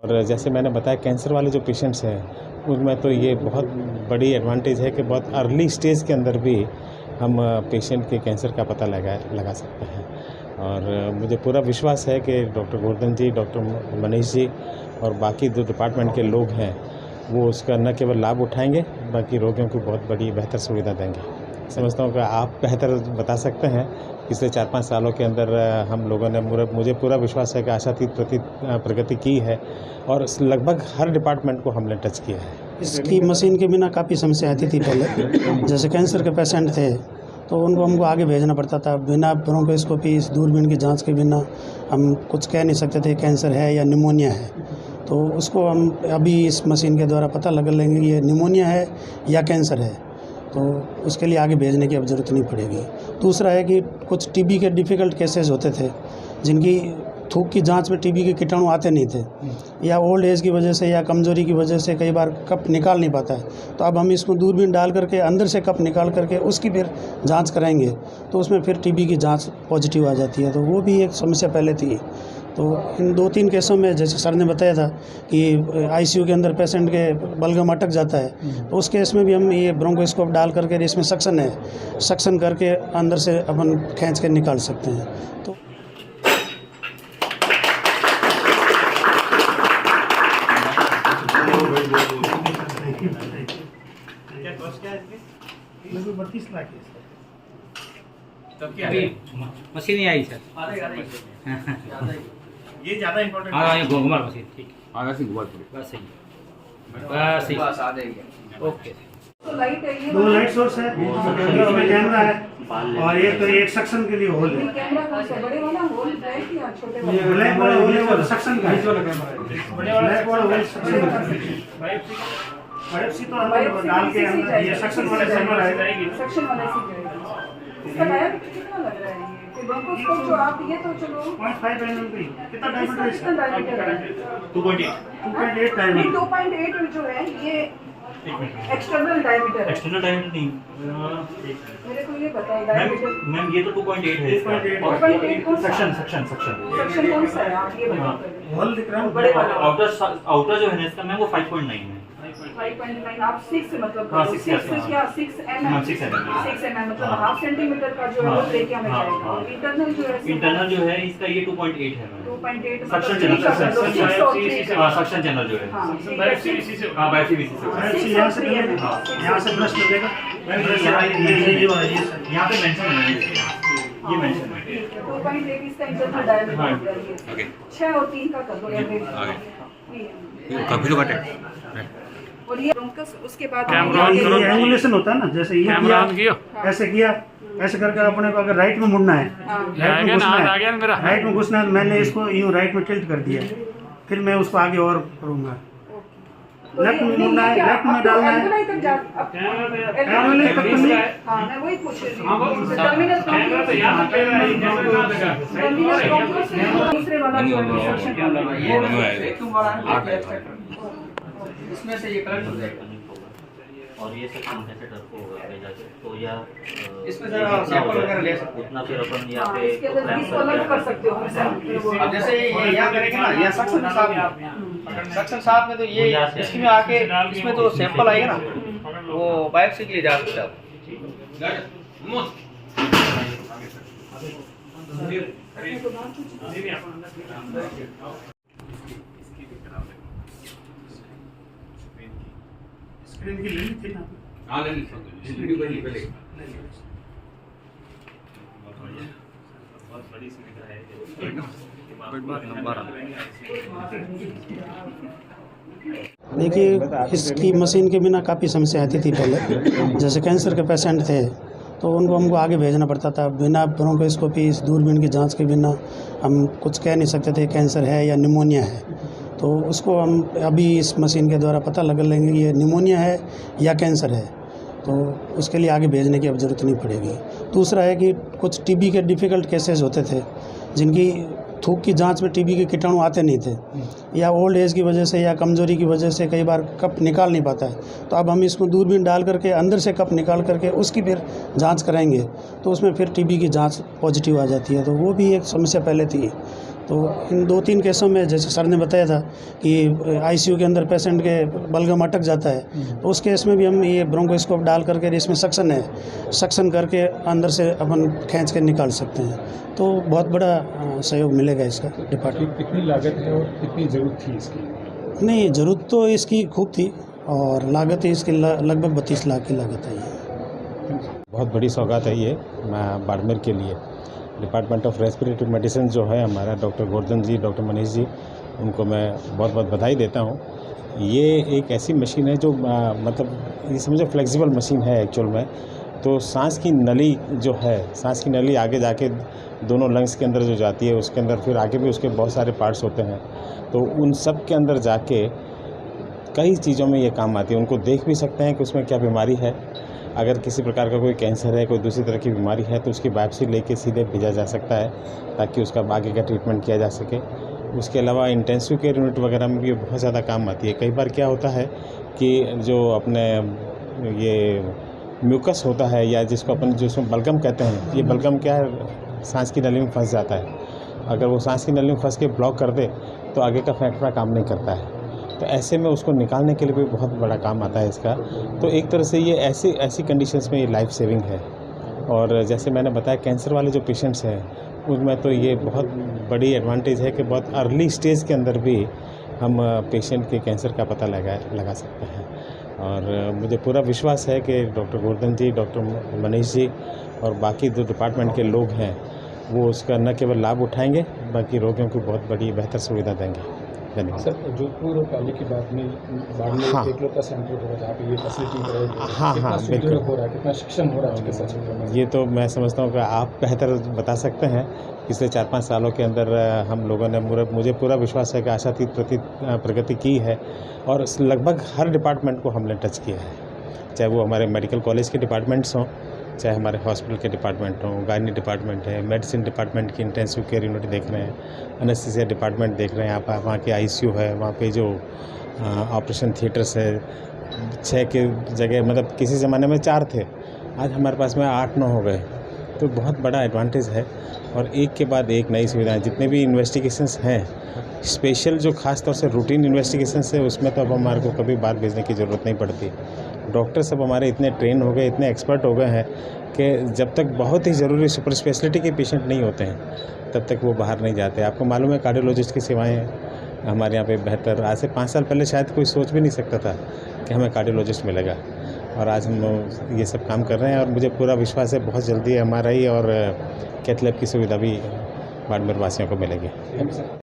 और जैसे मैंने बताया कैंसर वाले जो पेशेंट्स हैं उनमें तो ये बहुत बड़ी एडवांटेज है कि बहुत अर्ली स्टेज के अंदर भी हम पेशेंट के कैंसर का पता लगा सकते हैं। और मुझे पूरा विश्वास है कि डॉक्टर गोवर्धन जी, डॉक्टर मनीष जी और बाकी जो डिपार्टमेंट के लोग हैं वो उसका न केवल लाभ उठाएंगे बल्कि रोगियों को बहुत बड़ी बेहतर सुविधा देंगे। समझता हूँ कि आप बेहतर बता सकते हैं। पिछले 4-5 सालों के अंदर हम लोगों ने मुझे पूरा विश्वास है कि आशातीत प्रगति की है और लगभग हर डिपार्टमेंट को हमने टच किया है। इसकी मशीन के बिना काफ़ी समस्या आती थी पहले। जैसे कैंसर के पेशेंट थे तो उनको हमको आगे भेजना पड़ता था। बिना ब्रोंकोस्कोपी, इस दूरबीन की जांच के बिना हम कुछ कह नहीं सकते थे कैंसर है या निमोनिया है। तो उसको हम अभी इस मशीन के द्वारा पता लगा लेंगे कि ये निमोनिया है या कैंसर है, तो उसके लिए आगे भेजने की अब ज़रूरत नहीं पड़ेगी। दूसरा है कि कुछ टीबी के डिफ़िकल्ट केसेस होते थे जिनकी थूक की जांच में टीबी के कीटाणु आते नहीं थे, या ओल्ड एज की वजह से या कमज़ोरी की वजह से कई बार कप निकाल नहीं पाता है। तो अब हम इसको दूरबीन डाल करके अंदर से कप निकाल करके उसकी फिर जांच कराएंगे तो उसमें फिर टीबी की जांच पॉजिटिव आ जाती है। तो वो भी एक समस्या पहले थी। तो इन 2-3 केसों में जैसे सर ने बताया था कि आईसीयू के अंदर पेशेंट के बलगम अटक जाता है, तो उस केस में भी हम ये ब्रोंकोस्कोप डाल करके, इसमें सक्शन है, सक्शन करके अंदर से अपन खींच के निकाल सकते हैं। तो लगभग 32 लाख अभी मशीन ही आई सर। ये ज़्यादा इम्पोर्टेंट हाँ, ये घुमार मशीन ठीक है। वैसे घुमा बस सही बस सही बस आ जाएगी। ओके। तो लाइट है, ये 2 लाइट सोर्स है, इसमें कैमरा है और ये तो एक सक्शन के लिए होल है। कैमरा कौन सा, बड़े वाला होल ब्लैक या छोटे वाला? ये ब्लैक वाला होल है वो सक्शन का है। ब्लैक वाला होल सक्शन का है। बायोप्सी तो अंदर डाल के अंदर ये सक्शन वाले सेंटर आएगा। सेक्शन वाले से जाएगा। इसका डायमीटर कितना लग रहा है ये? कि ब्रोंकोस्कोप जो आप ये तो चलो 0.5 mm की कितना डायमीटर है कितना इसका? डायमीटर है? 2.8 नहीं, डायमीटर। 2.8 जो है ये एक्सटर्नल डायमीटर है। एक्सटर्नल डायमीटर नहीं मेरे को ये बताओ डायमीटर। मैम, ये तो 2.8 है इसका। 2.8 कौन सा? सेक्शन सेक्शन कौन सा है आप ये बताओ। होल दिख रहा है बड़े वाला आउटर जो है ना इसका मैम वो 5.9 है। 5.9 आप 6 मतलब हाँ, 6 6 yes, क्या 6 mm? हाँ, 6 mm 6 mm मतलब हाँ। हाफ सेंटीमीटर का जो है वो हाँ, लेके हमें हाँ, जाएगा। हाँ। और इंटरनल जो है इंटरनल जो है इसका ये 2.8 है मैम। 2.8 सक्शन मतलब चैनल, हाँ सक्शन चैनल जो है। हाँ, बायोप्सी से। बायोप्सी यहाँ से लगेगा, यहाँ से ब्रश लगेगा। यहाँ पे मेंशन है ये मेंशन है। 2.8 इसका इंटरनल डायमीटर हो गया ये। 6 और 3 का कर दो एवरेज। कंप्यूटर बटन और ये ब्रोंकस उसके बाद ये एंगुलेशन होता है ना, जैसे ये किया, ऐसे किया, ऐसे करके अपने को अगर राइट में मुड़ना है, राइट में घुसना है, मैंने इसको यूँ राइट में टिल्ट कर दिया, फिर मैं उसको आगे और करूँगा। लेफ्ट में मुड़ना है, लेफ्ट में डालना है। एल्बोलाई तक जा एल्बोलाई तक तो नहीं। हाँ मैं वही पूछ रही हूँ। टर्मिनल दूसरे वाला जो है इसमें से ये कलेक्ट हो जाएगा। और ये सेक्शन कैसेटर को भेजा जाए तो या इसमें सर आप सैंपल वगैरह ले सकते उतना फिर अपन यहाँ हाँ, पे इसके अंदर इसको अलग कर सकते हो हो। अब जैसे ये यहाँ करेंगे ना, यहाँ सक्शन साहब में तो ये इसमें आके इसमें तो सैंपल आएगा ना, वो बायोप्सी के लिए जा सकते हैं आप। स्क्रीन की ले ली थी ना? हाँ ले ली पहले। बहुत बड़ी सुविधा है। देखिए, इसकी मशीन के बिना काफ़ी समस्या आती थी पहले। जैसे कैंसर के पेशेंट थे तो उनको हमको आगे भेजना पड़ता था। बिना ब्रोंकोस्कोपी, इस दूरबीन की जांच के बिना हम कुछ कह नहीं सकते थे कैंसर है या निमोनिया है। तो उसको हम अभी इस मशीन के द्वारा पता लगा लेंगे कि ये निमोनिया है या कैंसर है, तो उसके लिए आगे भेजने की अब ज़रूरत नहीं पड़ेगी। दूसरा है कि कुछ टीबी के डिफ़िकल्ट केसेस होते थे जिनकी थूक की जांच में टीबी के कीटाणु आते नहीं थे, या ओल्ड एज की वजह से या कमज़ोरी की वजह से कई बार कप निकाल नहीं पाता है। तो अब हम इसको दूरबीन डाल करके अंदर से कप निकाल करके उसकी फिर जांच कराएंगे तो उसमें फिर टीबी की जांच पॉजिटिव आ जाती है। तो वो भी एक समस्या पहले थी। तो इन 2-3 केसों में जैसे सर ने बताया था कि आईसीयू के अंदर पेशेंट के बलगम अटक जाता है, तो उस केस में भी हम ये ब्रोंकोस्कोप डाल करके, इसमें सक्शन है, सक्शन करके अंदर से अपन खींच के निकाल सकते हैं। तो बहुत बड़ा सहयोग मिलेगा इसका डिपार्टमेंट। कितनी लागत है और कितनी ज़रूरत थी इसकी? नहीं, ज़रूरत तो इसकी खूब थी और लागत इसकी लगभग 32 लाख की लागत है। बहुत बड़ी सौगात है ये बाड़मेर के लिए। डिपार्टमेंट ऑफ रेस्पिरेटरी मेडिसिन जो है हमारा, डॉक्टर गोवर्धन जी, डॉक्टर मनीष जी, उनको मैं बहुत बहुत बधाई देता हूँ। ये एक ऐसी मशीन है जो मतलब ये समझो फ्लेक्सिबल मशीन है एक्चुअल में। तो सांस की नली जो है, सांस की नली आगे जाके दोनों लंग्स के अंदर जो जाती है, उसके अंदर फिर आगे भी उसके बहुत सारे पार्ट्स होते हैं, तो उन सब के अंदर जाके कई चीज़ों में ये काम आती है। उनको देख भी सकते हैं कि उसमें क्या बीमारी है। अगर किसी प्रकार का कोई कैंसर है, कोई दूसरी तरह की बीमारी है, तो उसकी बायोप्सी लेके सीधे भेजा जा सकता है ताकि उसका आगे का ट्रीटमेंट किया जा सके। उसके अलावा इंटेंसिव केयर यूनिट वगैरह में भी बहुत ज़्यादा काम आती है। कई बार क्या होता है कि जो अपने ये म्यूकस होता है, या जिसको अपन जिसमें बलगम कहते हैं, ये बलगम क्या है, सांस की नली में फंस जाता है। अगर वो सांस की नली में फंस के ब्लॉक कर दे तो आगे का फेफड़ा काम नहीं करता है। तो ऐसे में उसको निकालने के लिए भी बहुत बड़ा काम आता है इसका। तो एक तरह से ये ऐसी कंडीशंस में ये लाइफ सेविंग है। और जैसे मैंने बताया, कैंसर वाले जो पेशेंट्स हैं उनमें तो ये बहुत बड़ी एडवांटेज है कि बहुत अर्ली स्टेज के अंदर भी हम पेशेंट के कैंसर का पता लगा सकते हैं। और मुझे पूरा विश्वास है कि डॉक्टर गोवर्धन जी, डॉक्टर मनीष जी और बाकी जो डिपार्टमेंट के लोग हैं वो उसका न केवल लाभ उठाएंगे, बल्कि रोगियों को बहुत बड़ी बेहतर सुविधा देंगे। धन्यवाद। सर, जोधपुर और पाली की बात में बाड़मेर हाँ। एकलौता सेंटर होगा जहाँ पे ये फैसिलिटी रहेगी। हाँ, कितना हाँ, सुदृढ़ बिल्कुल। हो रहा है, कितना सक्षम हो रहा है चिकित्सा क्षेत्र में? ये तो मैं समझता हूँ कि आप बेहतर बता सकते हैं। पिछले 4-5 सालों के अंदर हम लोगों ने मुझे पूरा विश्वास है कि आशातीत प्रगति की है और लगभग हर डिपार्टमेंट को हमने टच किया है, चाहे वो हमारे मेडिकल कॉलेज के डिपार्टमेंट्स हों, चाहे हमारे हॉस्पिटल के डिपार्टमेंट हों, गायनी डिपार्टमेंट है, मेडिसिन डिपार्टमेंट की इंटेंसिव केयर यूनिट देख रहे हैं, एनेस्थीसिया डिपार्टमेंट देख रहे हैं आप, वहाँ के आईसीयू है, वहाँ पे जो ऑपरेशन थिएटर्स है, 6 के जगह मतलब किसी ज़माने में 4 थे, आज हमारे पास में 8-9 हो गए। तो बहुत बड़ा एडवांटेज है और एक के बाद एक नई सुविधाएं, जितने भी इन्वेस्टिगेशंस हैं, स्पेशल जो खास तौर से रूटीन इन्वेस्टिगेशंस है, उसमें तो अब हमारे को कभी बात भेजने की ज़रूरत नहीं पड़ती। डॉक्टर सब हमारे इतने ट्रेन हो गए, इतने एक्सपर्ट हो गए हैं कि जब तक बहुत ही ज़रूरी सुपर स्पेशलिटी के पेशेंट नहीं होते हैं तब तक वो बाहर नहीं जाते। आपको मालूम है कार्डियोलॉजिस्ट की सेवाएं हमारे यहाँ पे बेहतर, आज से 5 साल पहले शायद कोई सोच भी नहीं सकता था कि हमें कार्डियोलॉजिस्ट मिलेगा, और आज हम ये सब काम कर रहे हैं। और मुझे पूरा विश्वास है बहुत जल्दी MRI और कैथ लैब की सुविधा भी बाड़मेर वासियों को मिलेगी। Thank you sir.